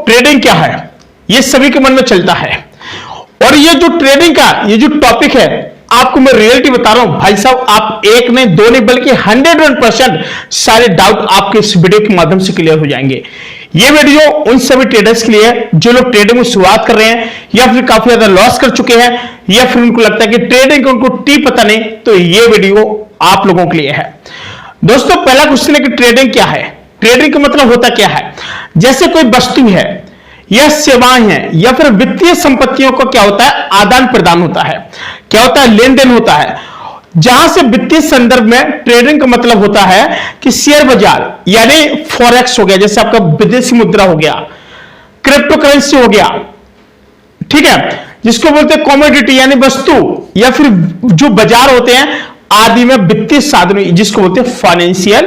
Trading क्या है, ये सभी के मन में चलता है। और ये जो ट्रेडिंग का ये जो टॉपिक है, आपको मैं रियलिटी बता रहा हूं भाई साहब, आप एक नहीं दो नहीं बल्कि 101% सारे डाउट आपके इस वीडियो के माध्यम से क्लियर हो जाएंगे। ये वीडियो उन सभी ट्रेडर्स के लिए है जो लोग ट्रेडिंग में शुरुआत कर रहे हैं या फिर काफी ज्यादा लॉस कर चुके हैं या फिर उनको लगता है कि ट्रेडिंग का उनको टी पता नहीं, तो ये वीडियो आप लोगों के लिए है। दोस्तों, पहला क्वेश्चन है कि ट्रेडिंग क्या है। ट्रेडिंग का मतलब होता क्या है। जैसे कोई वस्तु है या सेवाएं हैं या फिर वित्तीय संपत्तियों को क्या होता है, आदान प्रदान होता है, क्या होता है, लेन देन होता है। जहां से वित्तीय संदर्भ में ट्रेडिंग का मतलब होता है कि शेयर बाजार यानी फॉरेक्स हो गया, जैसे आपका विदेशी मुद्रा हो गया, क्रिप्टो करेंसी हो गया, ठीक है, जिसको बोलते हैं कमोडिटी यानी वस्तु, या फिर जो बाजार होते हैं आदि में वित्तीय साधनों जिसको बोलते हैं फाइनेंशियल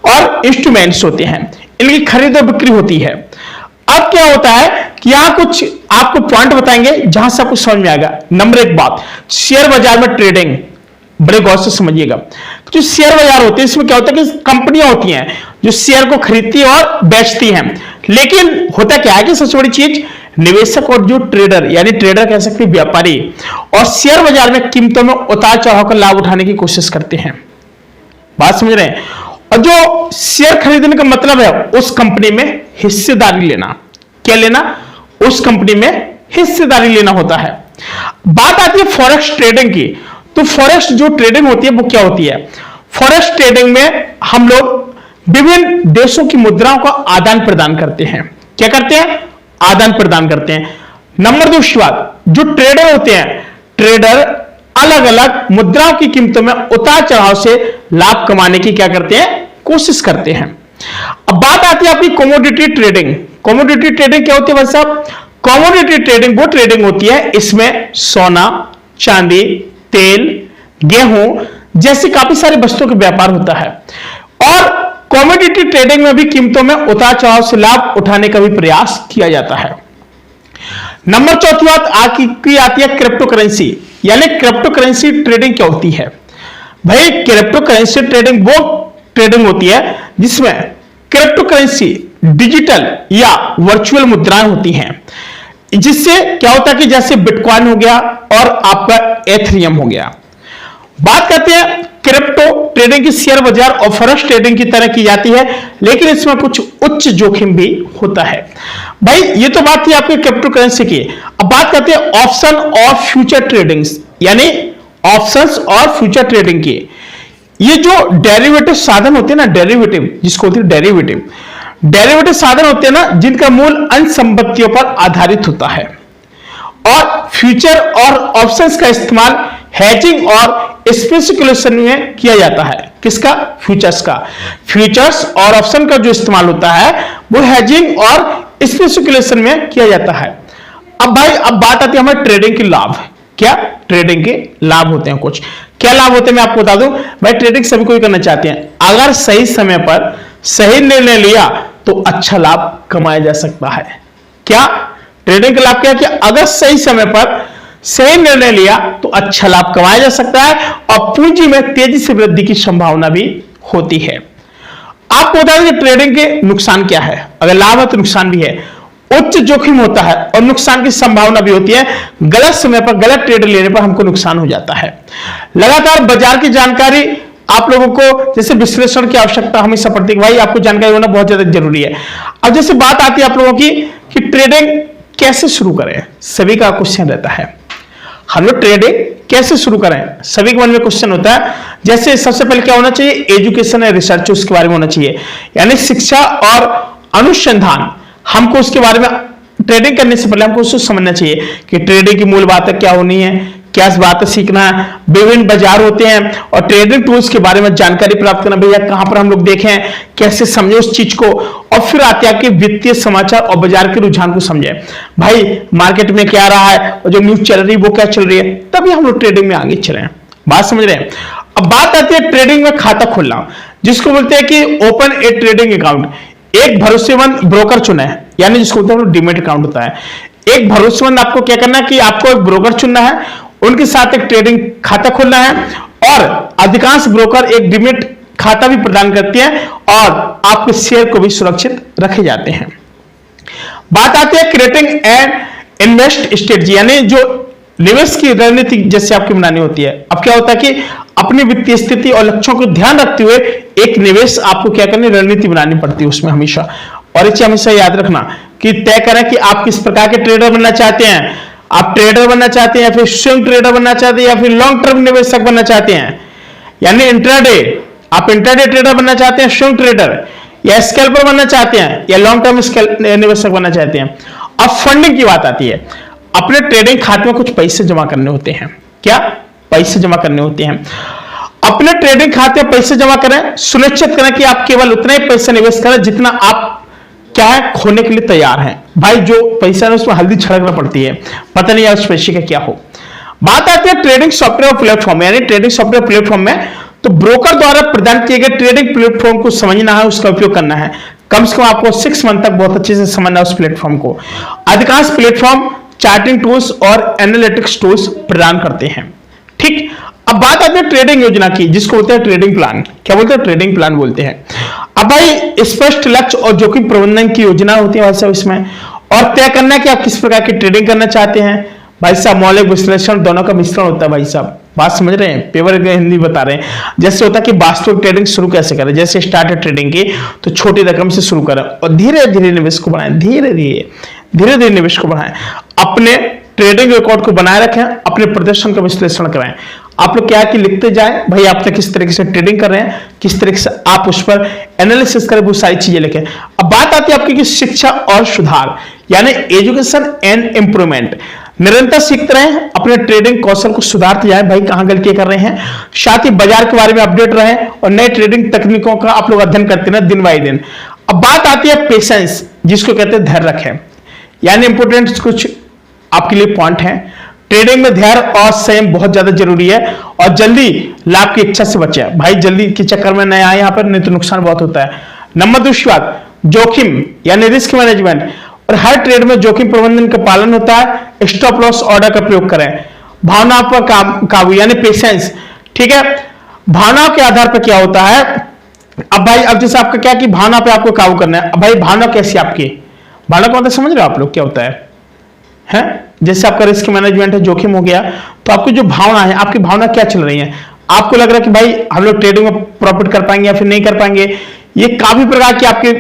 और इंस्ट्रूमेंट्स होते हैं, इनकी खरीद और बिक्री होती है। अब क्या होता है कि यहां कुछ आपको पॉइंट बताएंगे जहां से आपको समझ में आएगा। नंबर एक बात, शेयर बाजार में ट्रेडिंग बड़े गौर से समझिएगा। जो शेयर बाजार होते हैं इसमें क्या होता है कि कंपनियां होती हैं जो शेयर को खरीदती और बेचती हैं, लेकिन होता क्या है कि सबसे बड़ी चीज निवेशक और जो ट्रेडर यानी ट्रेडर कह सकते हैं व्यापारी, और शेयर बाजार में कीमतों में उतार चढ़ाव का लाभ उठाने की कोशिश करते हैं। बात समझ रहे हैं। और जो शेयर खरीदने का मतलब है उस कंपनी में हिस्सेदारी लेना, क्या लेना, उस कंपनी में हिस्सेदारी लेना होता है। बात आती है फॉरेक्स ट्रेडिंग की। तो फॉरेक्स जो ट्रेडिंग होती है वो क्या होती है। फॉरेक्स ट्रेडिंग में हम लोग विभिन्न देशों की मुद्राओं का आदान प्रदान करते हैं। क्या करते हैं, आदान प्रदान करते हैं। नंबर दो बात, जो ट्रेडर होते हैं, ट्रेडर अलग अलग मुद्राओं की कीमतों में उतार चढ़ाव से लाभ कमाने की क्या करते हैं, कोशिश करते हैं। अब बात आती है आपकी कमोडिटी ट्रेडिंग। कमोडिटी ट्रेडिंग क्या होती है भाई साहब। कमोडिटी ट्रेडिंग वो ट्रेडिंग होती है इसमें सोना, चांदी, तेल, गेहूं जैसी काफी सारी वस्तुओं का व्यापार होता है। और कमोडिटी ट्रेडिंग में भी कीमतों में उतार चढ़ाव से लाभ उठाने का भी प्रयास किया जाता है। नंबर चौथी बात आती है क्रिप्टो करेंसी, यानी क्रिप्टो करेंसी ट्रेडिंग क्या होती है। भाई क्रिप्टो करेंसी ट्रेडिंग वो ट्रेडिंग होती है जिसमें क्रिप्टो करेंसी डिजिटल या वर्चुअल मुद्राएं होती हैं, जिससे क्या होता है कि जैसे बिटकॉइन हो गया और आपका एथेरियम हो गया। बात करते हैं क्रिप्टो ट्रेडिंग की शेयर बाजार और फॉरेक्स ट्रेडिंग की तरह की जाती है, लेकिन इसमें कुछ उच्च जोखिम भी होता है। भाई ये तो बात थी आपकी क्रिप्टो करेंसी की। अब बात करते हैं ऑप्शन और फ्यूचर ट्रेडिंग, यानी ऑप्शंस और फ्यूचर ट्रेडिंग की। ये जो डेरिवेटिव साधन होते हैं ना, डेरिवेटिव जिसको होती है डेरिवेटिव साधन होते हैं ना, जिनका मूल अन्य संपत्तियों पर आधारित होता है। और फ्यूचर और ऑप्शंस का इस्तेमाल हेजिंग और स्पेकुलेशन में किया जाता है। किसका, फ्यूचर्स का। फ्यूचर्स और ऑप्शन का जो इस्तेमाल होता है वो हेजिंग और स्पेकुलेशन में किया जाता है। अब भाई अब बात आती है हमारे ट्रेडिंग के लाभ। क्या ट्रेडिंग के लाभ होते हैं, कुछ क्या लाभ होते हैं मैं आपको बता दूं। भाई ट्रेडिंग सभी कोई करना चाहते हैं, अगर सही समय पर सही निर्णय लिया तो अच्छा लाभ कमाया जा सकता है। क्या ट्रेडिंग का लाभ क्या है कि अगर सही समय पर सही निर्णय लिया तो अच्छा लाभ कमाया जा सकता है और पूंजी में तेजी से वृद्धि की संभावना भी होती है। आपको बता दें कि ट्रेडिंग के नुकसान क्या है। अगर लाभ है तो नुकसान भी है। उच्च जोखिम होता है और नुकसान की संभावना भी होती है। गलत समय पर गलत ट्रेड लेने पर हमको नुकसान हो जाता है। लगातार बाजार की जानकारी आप लोगों को जैसे विश्लेषण की आवश्यकता हमेशा पड़ती है। भाई आपको जानकारी होना बहुत ज्यादा जरूरी है। अब जैसे बात आती है आप लोगों की कि ट्रेडिंग कैसे शुरू करें, सभी का क्वेश्चन रहता है। हम लोग ट्रेडिंग कैसे शुरू करें, सभी के मन में क्वेश्चन होता है। जैसे सबसे पहले क्या होना चाहिए, एजुकेशन है, रिसर्च उसके बारे में होना चाहिए, यानी शिक्षा और अनुसंधान। हमको उसके बारे में ट्रेडिंग करने से पहले हमको उसको समझना चाहिए कि ट्रेडिंग की मूल बातें क्या होनी है, क्या बातें सीखना है। विभिन्न बाजार होते हैं और ट्रेडिंग टूल्स के बारे में जानकारी प्राप्त करना, भैया कहां पर हम लोग देखें, कैसे समझे उस चीज को। और फिर आते हैं आपके वित्तीय समाचार और बाजार के रुझान को समझे। भाई मार्केट में क्या रहा है और जो न्यूज चल रही है वो क्या चल रही है, तभी हम लोग ट्रेडिंग में आगे चले। बात समझ रहे हैं। अब बात आती है ट्रेडिंग में खाता खोलना, जिसको बोलते हैं कि ओपन ए ट्रेडिंग अकाउंट। एक भरोसेमंद ब्रोकर चुना है, यानी जिसको बोलते हैं डीमैट अकाउंट होता है। एक भरोसेमंद आपको क्या करना है कि आपको एक ब्रोकर चुनना है, उनके साथ एक ट्रेडिंग खाता खोलना है। और अधिकांश ब्रोकर एक डीमैट खाता भी प्रदान करते हैं और आपके शेयर को भी सुरक्षित रखे जाते हैं। बात आती है क्रिएटिंग एंड इन्वेस्ट स्ट्रेटजी, यानी जो निवेश की रणनीति जैसे आपकी बनानी होती है। अब क्या होता है कि अपनी वित्तीय स्थिति और लक्ष्यों को ध्यान रखते हुए एक निवेश आपको क्या करनी, रणनीति बनानी पड़ती है उसमें हमेशा। और इसे हमेशा याद रखना कि तय करें कि आप किस प्रकार के ट्रेडर बनना चाहते हैं। आप ट्रेडर बनना चाहते हैं या फिर स्विंग ट्रेडर बनना चाहते हैं या फिर लॉन्ग टर्म निवेशक बनना चाहते हैं, यानी इंट्राडे, आप इंट्राडे ट्रेडर बनना चाहते हैं, स्विंग ट्रेडर, या स्कैल्पर बनना चाहते हैं, या लॉन्ग टर्म निवेशक बनना चाहते हैं। अब फंडिंग की बात आती है। अपने ट्रेडिंग खाते में कुछ पैसे जमा करने होते हैं। क्या पैसे जमा करने होते हैं? अपने ट्रेडिंग खाते में पैसे जमा करें, सुनिश्चित करें कि आप केवल उतना ही पैसा निवेश करें जितना आप क्या है खोने के लिए तैयार हैं। भाई जो पैसा है उसमें हल्दी छिड़कना पड़ती है, पता नहीं उस पैसे का क्या हो। बात आती है ट्रेडिंग सॉफ्टवेयर प्लेटफॉर्म, यानी ट्रेडिंग सॉफ्टवेयर प्लेटफॉर्म में तो ब्रोकर द्वारा प्रदान किए गए ट्रेडिंग प्लेटफॉर्म को समझना है, उसका उपयोग करना है। कम से कम आपको 6 मंथ तक बहुत अच्छे से समझना है उस प्लेटफॉर्म को। अधिकांश प्लेटफॉर्म चार्टिंग टूल्स और एनालिटिक्स टूल्स प्रदान करते हैं। ठीक, अब बात आती है ट्रेडिंग योजना की, जिसको बोलते हैं ट्रेडिंग प्लान। क्या बोलते हैं? ट्रेडिंग प्लान बोलते हैं। अब भाई स्पष्ट लक्ष्य और जोखिम प्रबंधन की योजना होती है भाई साहब इसमें, और तय करना है कि आप किस प्रकार की ट्रेडिंग करना चाहते हैं। भाई साहब मौलिक विश्लेषण दोनों का मिश्रण होता है। भाई साहब बात समझ रहे हैं? पेपर हिंदी बता रहे हैं। जैसे होता है कि वास्तविक ट्रेडिंग शुरू कैसे करें, जैसे स्टार्ट ट्रेडिंग की तो छोटी रकम से शुरू करें और धीरे धीरे निवेश को बढ़ाएं, धीरे धीरे निवेश को बढ़ाएं। अपने ट्रेडिंग रिकॉर्ड को बनाए रखें, अपने प्रदर्शन का विश्लेषण करें। आप लोग क्या कि लिखते जाए भाई आपने किस तरीके से ट्रेडिंग कर रहे हैं, किस तरीके से आप उस पर एनालिसिस करें, वो सारी चीजें लिखें। अब बात आती है आपकी कि शिक्षा और सुधार, यानी एजुकेशन एंड इंप्रूवमेंट। निरंतर सीखते रहें, अपने ट्रेडिंग कौशल को सुधारते जाएं, भाई कहां गलतियां कर रहे हैं। साथ ही बाजार के बारे में अपडेट रहें और नए ट्रेडिंग तकनीकों का आप लोग अध्ययन करते रहें दिन बाय दिन। अब बात आती है पेशेंस, जिसको कहते हैं धैर्य रखें, यानी इंपोर्टेंट कुछ आपके लिए पॉइंट है। ट्रेडिंग में धैर्य और संयम बहुत ज्यादा जरूरी है और जल्दी लाभ की इच्छा से बचे। भाई जल्दी के चक्कर में नया यहां पर, नहीं तो नुकसान बहुत होता है। नंबर दूसरी बात, जोखिम यानी रिस्क मैनेजमेंट, और हर ट्रेड में जोखिम प्रबंधन का पालन होता है। स्टॉप लॉस ऑर्डर का प्रयोग करें। भावनाओं पर काबू यानी पेशेंस। ठीक है, भावनाओं के आधार पर क्या होता है। अब भाई अब जैसे आपका क्या कि भावना पे आपको काबू करना है। अब भाई भावना कैसी आपकी, भावना को मतलब समझ रहे हो आप लोग क्या होता है? जैसे आपका रिस्क मैनेजमेंट है, जोखिम हो गया, तो आपकी जो भावना है, आपकी भावना क्या चल रही है। आपको लग रहा है कि भाई हम लोग ट्रेडिंग में प्रॉफिट कर पाएंगे या फिर नहीं कर पाएंगे। ये काफी प्रकार की आपकी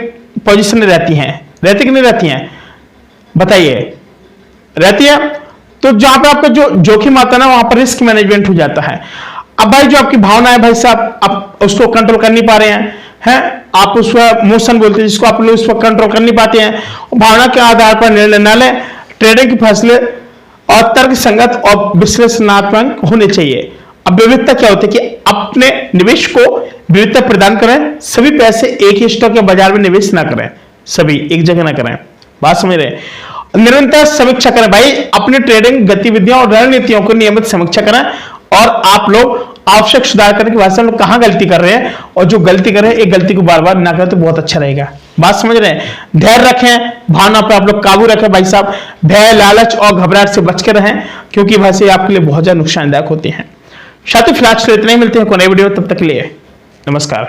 पोजीशन रहती हैं, रहती कि नहीं रहती हैं, बताइए? रहती है। तो जहां पर आपका जो जोखिम आता है ना, वहां पर रिस्क मैनेजमेंट हो जाता है। अब भाई जो आपकी भावना है भाई साहब, आप उसको कंट्रोल कर नहीं पा रहे हैं, आप उस पर मोशन बोलते हैं जिसको, आप लोग उस पर कंट्रोल कर नहीं पाते हैं। भावना के आधार पर निर्णय न लें। ट्रेडिंग के फैसले और तर्क संगत और विश्लेषणात्मक होने चाहिए। अब विविधता क्या होती है कि अपने निवेश को विविधता प्रदान करें। सभी पैसे एक ही स्टॉक या बाजार में निवेश ना करें, सभी एक जगह ना करें। बात समझ रहे हैं? निरंतर समीक्षा करें। भाई अपने ट्रेडिंग गतिविधियों और रणनीतियों को नियमित समीक्षा करें और आप लोग आवश्यक सुधार करें कि भाई हम लोग कहां गलती कर रहे हैं, और जो गलती कर रहे हैं एक गलती को बार बार ना करें तो बहुत अच्छा रहेगा। बात समझ रहे हैं? धैर्य रखें, भावना पर आप लोग काबू रखें। भाई साहब भय, लालच और घबराहट से बच के रहें, क्योंकि भाई से आपके लिए बहुत ज्यादा नुकसानदायक होते हैं। साथियों फिलहाल इतना ही, मिलते हैं कोई नई वीडियो, तब तक के लिए नमस्कार।